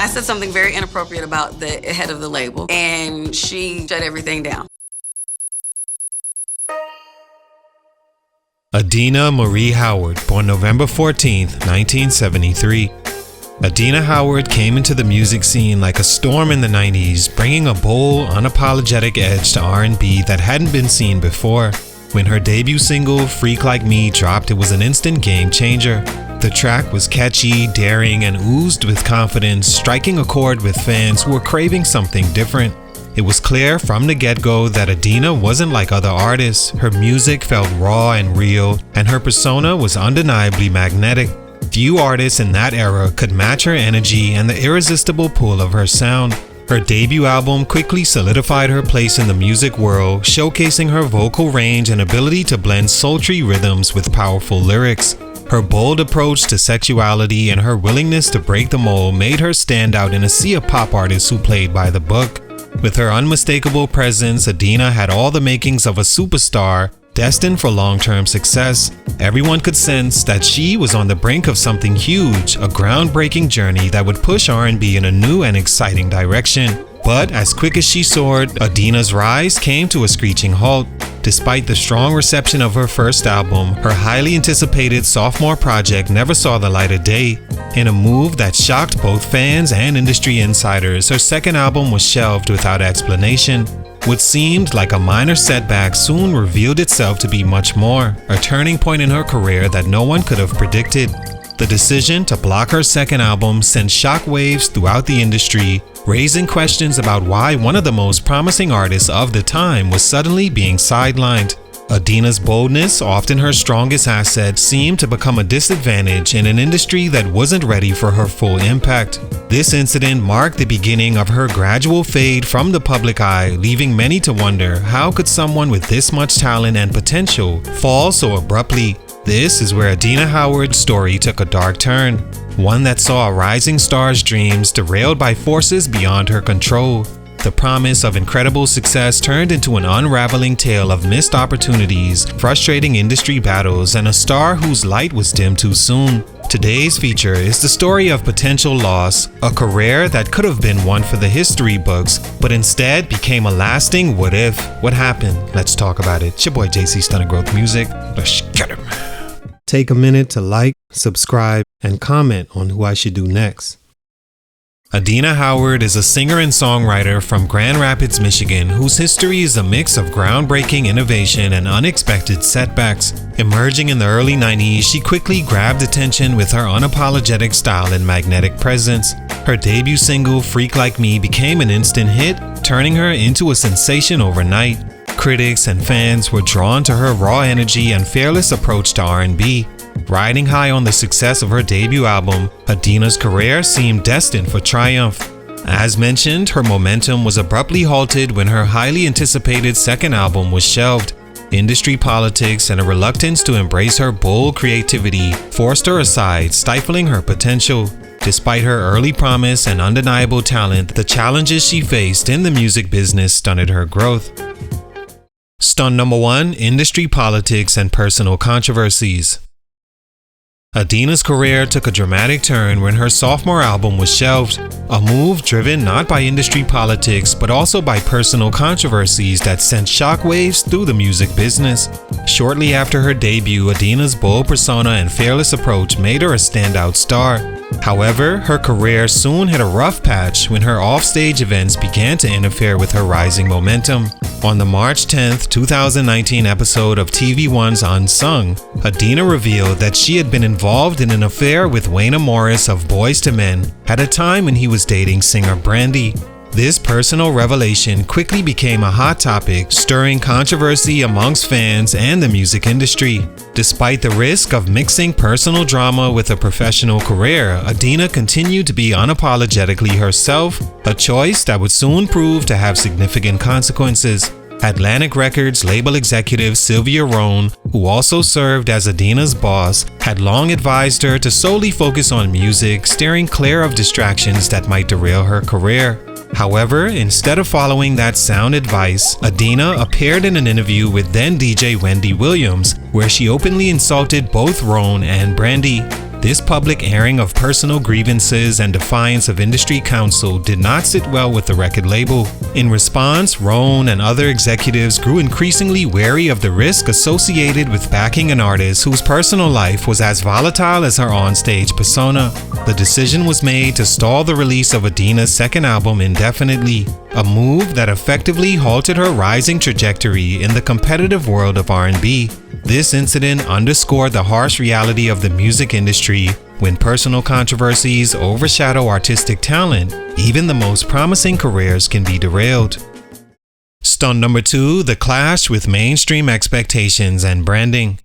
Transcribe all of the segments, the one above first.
I said something very inappropriate about the head of the label, and she shut everything down. Adina Marie Howard, born November 14, 1973. Adina Howard came into the music scene like a storm in the 90s, bringing a bold, unapologetic edge to R&B that hadn't been seen before. When her debut single, Freak Like Me, dropped, it was an instant game changer. The track was catchy, daring, and oozed with confidence, striking a chord with fans who were craving something different. It was clear from the get-go that Adina wasn't like other artists. Her music felt raw and real, and her persona was undeniably magnetic. Few artists in that era could match her energy and the irresistible pull of her sound. Her debut album quickly solidified her place in the music world, showcasing her vocal range and ability to blend sultry rhythms with powerful lyrics. Her bold approach to sexuality and her willingness to break the mold made her stand out in a sea of pop artists who played by the book. With her unmistakable presence, Adina had all the makings of a superstar, destined for long-term success. Everyone could sense that she was on the brink of something huge, a groundbreaking journey that would push R&B in a new and exciting direction. But as quick as she soared, Adina's rise came to a screeching halt. Despite the strong reception of her first album, her highly anticipated sophomore project never saw the light of day. In a move that shocked both fans and industry insiders, her second album was shelved without explanation. What seemed like a minor setback soon revealed itself to be much more, a turning point in her career that no one could have predicted. The decision to block her second album sent shockwaves throughout the industry, raising questions about why one of the most promising artists of the time was suddenly being sidelined. Adina's boldness, often her strongest asset, seemed to become a disadvantage in an industry that wasn't ready for her full impact. This incident marked the beginning of her gradual fade from the public eye, leaving many to wonder, how could someone with this much talent and potential fall so abruptly? This is where Adina Howard's story took a dark turn, one that saw a rising star's dreams derailed by forces beyond her control. The promise of incredible success turned into an unraveling tale of missed opportunities, frustrating industry battles, and a star whose light was dimmed too soon. Today's feature is the story of potential loss, a career that could have been one for the history books, but instead became a lasting what if. What happened? Let's talk about it. It's your boy JC, StuntedGrowthMusic. Let's get him. Take a minute to like, subscribe, and comment on who I should do next. Adina Howard is a singer and songwriter from Grand Rapids, Michigan, whose history is a mix of groundbreaking innovation and unexpected setbacks. Emerging in the early 90s, she quickly grabbed attention with her unapologetic style and magnetic presence. Her debut single, Freak Like Me, became an instant hit, turning her into a sensation overnight. Critics and fans were drawn to her raw energy and fearless approach to R&B. Riding high on the success of her debut album, Adina's career seemed destined for triumph. As mentioned, her momentum was abruptly halted when her highly anticipated second album was shelved. Industry politics and a reluctance to embrace her bold creativity forced her aside, stifling her potential. Despite her early promise and undeniable talent, the challenges she faced in the music business stunted her growth. Stunt number 1: Industry politics and personal controversies. Adina's career took a dramatic turn when her sophomore album was shelved, a move driven not by industry politics but also by personal controversies that sent shockwaves through the music business. Shortly after her debut, Adina's bold persona and fearless approach made her a standout star. However, her career soon hit a rough patch when her offstage events began to interfere with her rising momentum. On the March 10, 2019 episode of TV One's Unsung, Adina revealed that she had been involved in an affair with Wayne Morris of Boyz II Men at a time when he was dating singer Brandy. This personal revelation quickly became a hot topic, stirring controversy amongst fans and the music industry. Despite the risk of mixing personal drama with a professional career, Adina continued to be unapologetically herself, a choice that would soon prove to have significant consequences. Atlantic Records label executive Sylvia Rohn, who also served as Adina's boss, had long advised her to solely focus on music, steering clear of distractions that might derail her career. However, instead of following that sound advice, Adina appeared in an interview with then DJ Wendy Williams, where she openly insulted both Rohn and Brandy. This public airing of personal grievances and defiance of industry counsel did not sit well with the record label. In response, Rohn and other executives grew increasingly wary of the risk associated with backing an artist whose personal life was as volatile as her onstage persona. The decision was made to stall the release of Adina's second album indefinitely, a move that effectively halted her rising trajectory in the competitive world of R&B. This incident underscored the harsh reality of the music industry. When personal controversies overshadow artistic talent, even the most promising careers can be derailed. Stunt number 2, the clash with mainstream expectations and branding.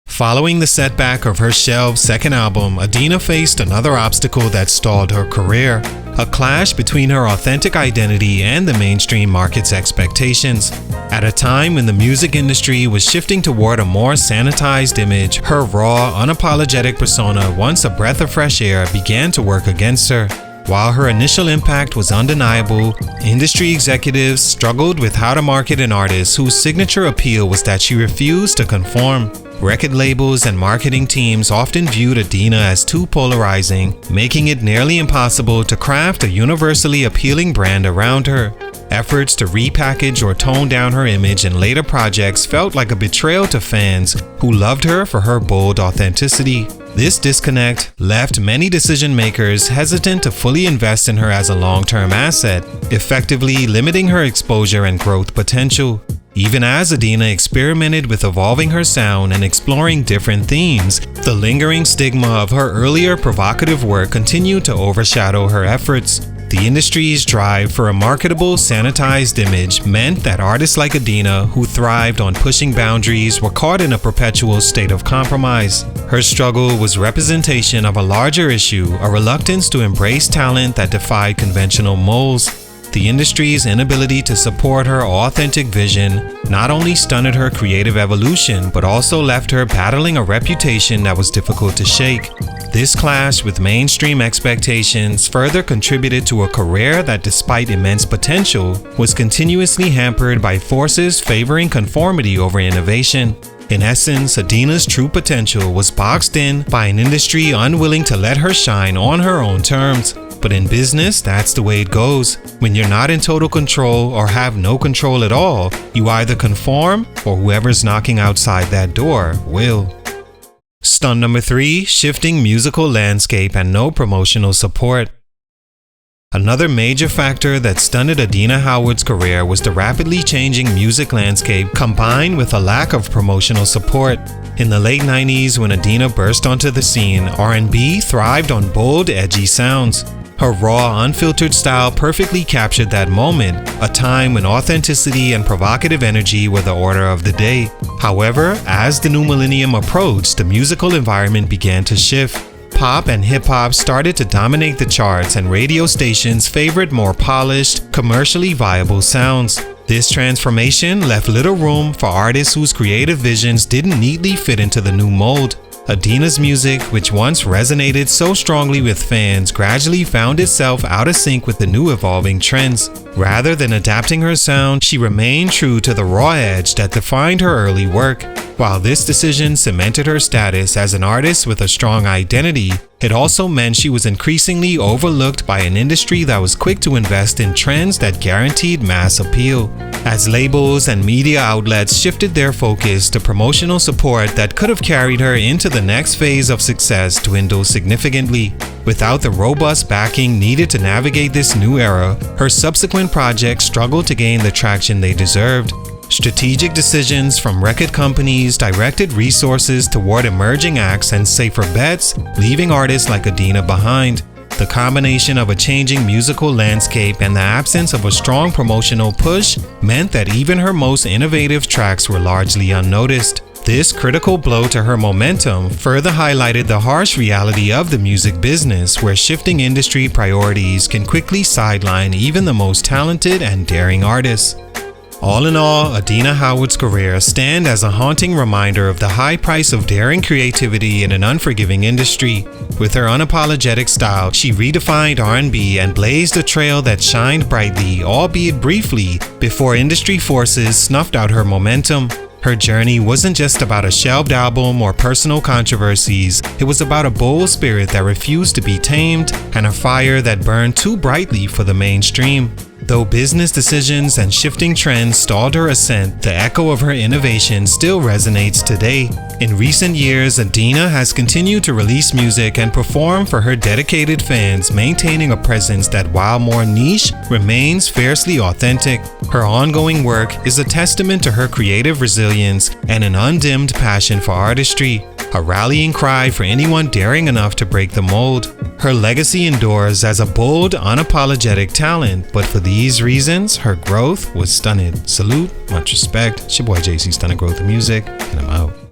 Following the setback of her shelved second album, Adina faced another obstacle that stalled her career, a clash between her authentic identity and the mainstream market's expectations. At a time when the music industry was shifting toward a more sanitized image, her raw, unapologetic persona, once a breath of fresh air, began to work against her. While her initial impact was undeniable, industry executives struggled with how to market an artist whose signature appeal was that she refused to conform. Record labels and marketing teams often viewed Adina as too polarizing, making it nearly impossible to craft a universally appealing brand around her. Efforts to repackage or tone down her image in later projects felt like a betrayal to fans who loved her for her bold authenticity. This disconnect left many decision makers hesitant to fully invest in her as a long-term asset, effectively limiting her exposure and growth potential. Even as Adina experimented with evolving her sound and exploring different themes, the lingering stigma of her earlier provocative work continued to overshadow her efforts. The industry's drive for a marketable, sanitized image meant that artists like Adina, who thrived on pushing boundaries, were caught in a perpetual state of compromise. Her struggle was representation of a larger issue, a reluctance to embrace talent that defied conventional molds. The industry's inability to support her authentic vision not only stunted her creative evolution, but also left her battling a reputation that was difficult to shake. This clash with mainstream expectations further contributed to a career that, despite immense potential, was continuously hampered by forces favoring conformity over innovation. In essence, Adina's true potential was boxed in by an industry unwilling to let her shine on her own terms. But in business, that's the way it goes. When you're not in total control or have no control at all, you either conform or whoever's knocking outside that door will. Stunt number 3, shifting musical landscape and no promotional support. Another major factor that stunted Adina Howard's career was the rapidly changing music landscape combined with a lack of promotional support. In the late 90s, when Adina burst onto the scene, R&B thrived on bold, edgy sounds. Her raw, unfiltered style perfectly captured that moment, a time when authenticity and provocative energy were the order of the day. However, as the new millennium approached, the musical environment began to shift. Pop and hip-hop started to dominate the charts, and radio stations favored more polished, commercially viable sounds. This transformation left little room for artists whose creative visions didn't neatly fit into the new mold. Adina's music, which once resonated so strongly with fans, gradually found itself out of sync with the new evolving trends. Rather than adapting her sound, she remained true to the raw edge that defined her early work. While this decision cemented her status as an artist with a strong identity, it also meant she was increasingly overlooked by an industry that was quick to invest in trends that guaranteed mass appeal. As labels and media outlets shifted their focus to promotional support that could have carried her into the next phase of success dwindled significantly. Without the robust backing needed to navigate this new era, her subsequent projects struggled to gain the traction they deserved. Strategic decisions from record companies directed resources toward emerging acts and safer bets, leaving artists like Adina behind. The combination of a changing musical landscape and the absence of a strong promotional push meant that even her most innovative tracks were largely unnoticed. This critical blow to her momentum further highlighted the harsh reality of the music business, where shifting industry priorities can quickly sideline even the most talented and daring artists. All in all, Adina Howard's career stands as a haunting reminder of the high price of daring creativity in an unforgiving industry. With her unapologetic style, she redefined R&B and blazed a trail that shined brightly, albeit briefly, before industry forces snuffed out her momentum. Her journey wasn't just about a shelved album or personal controversies, it was about a bold spirit that refused to be tamed and a fire that burned too brightly for the mainstream. Though business decisions and shifting trends stalled her ascent, the echo of her innovation still resonates today. In recent years, Adina has continued to release music and perform for her dedicated fans, maintaining a presence that, while more niche, remains fiercely authentic. Her ongoing work is a testament to her creative resilience and an undimmed passion for artistry, a rallying cry for anyone daring enough to break the mold. Her legacy endures as a bold, unapologetic talent, but for these reasons, her growth was stunted. Salute, much respect. It's your boy JC, StuntedGrowthMusic, and I'm out.